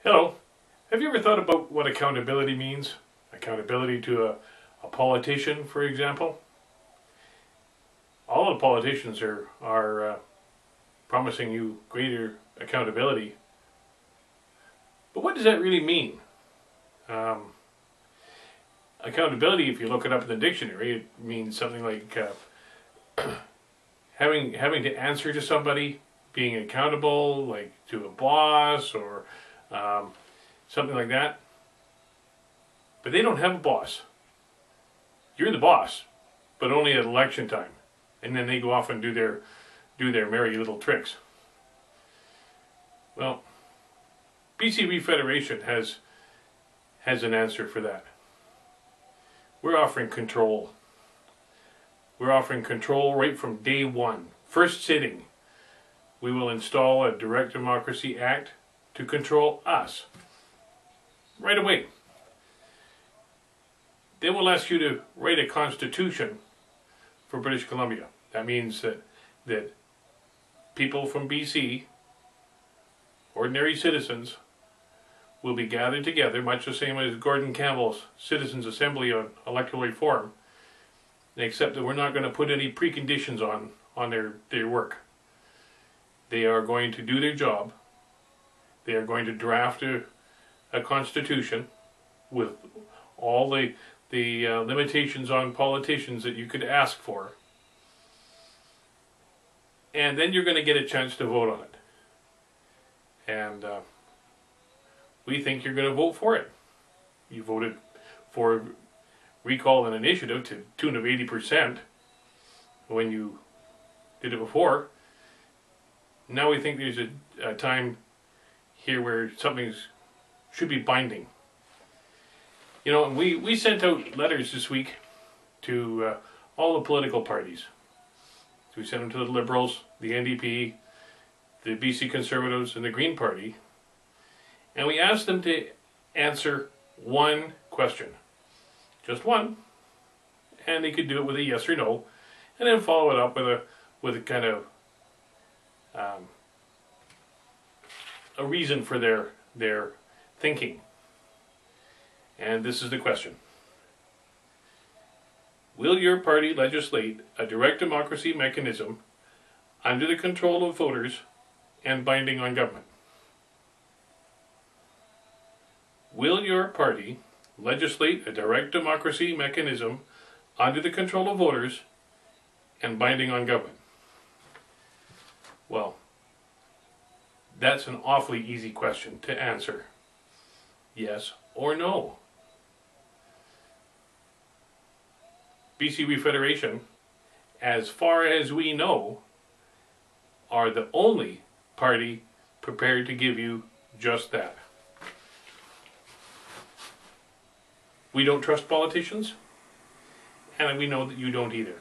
Hello. Have you ever thought about what accountability means? Accountability to a politician, for example? All the politicians are promising you greater accountability. But what does that really mean? Accountability, if you look it up in the dictionary, it means something like having to answer to somebody, being accountable, like to a boss or something like that. But they don't have a boss. You're the boss, but only at election time, and then they go off and do their merry little tricks. Well, BC Refederation has an answer for that. We're offering control. We're offering control right from day one. First sitting, we will install a Direct Democracy Act to control us. Right away. They will ask you to write a constitution for British Columbia. That means that people from BC, ordinary citizens, will be gathered together, much the same as Gordon Campbell's Citizens Assembly on electoral reform, except that we're not going to put any preconditions on their work. They are going to do their job. They are going to draft a constitution with all the limitations on politicians that you could ask for. And then you're going to get a chance to vote on it. And we think you're going to vote for it. You voted for recall an initiative to the tune of 80% when you did it before. Now we think there's a time here where something should be binding. You know, we sent out letters this week to all the political parties. So we sent them to the Liberals, the NDP, the BC Conservatives, and the Green Party. And we asked them to answer one question. Just one. And they could do it with a yes or no. And then follow it up with a kind of a reason for their thinking. And this is the question. Will your party legislate a direct democracy mechanism under the control of voters and binding on government? Will your party legislate a direct democracy mechanism under the control of voters and binding on government? Well, that's an awfully easy question to answer. Yes or no. BC Refederation, as far as we know, are the only party prepared to give you just that. We don't trust politicians, and we know that you don't either.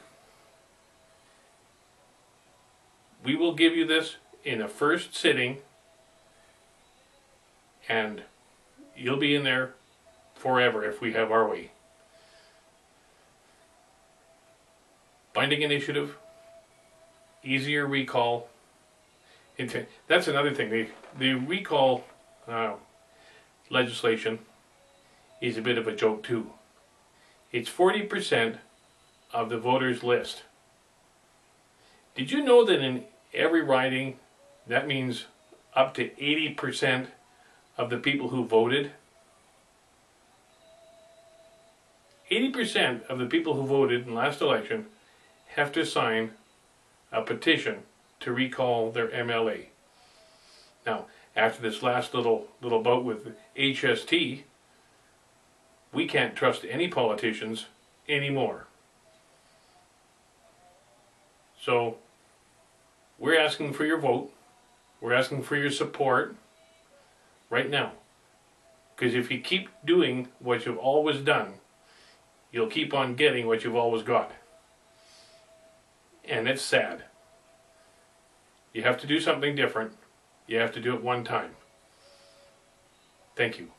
We will give you this in a first sitting, and you'll be in there forever if we have our way. Binding initiative, easier recall. That's another thing. The recall legislation is a bit of a joke too. It's 40% of the voters list. Did you know that in every riding, that means up to 80% of the people who voted? 80% of the people who voted in last election have to sign a petition to recall their MLA. Now, after this last little bout with HST, we can't trust any politicians anymore. So, we're asking for your vote. We're asking for your support right now. Because if you keep doing what you've always done, you'll keep on getting what you've always got. And it's sad. You have to do something different. You have to do it one time. Thank you.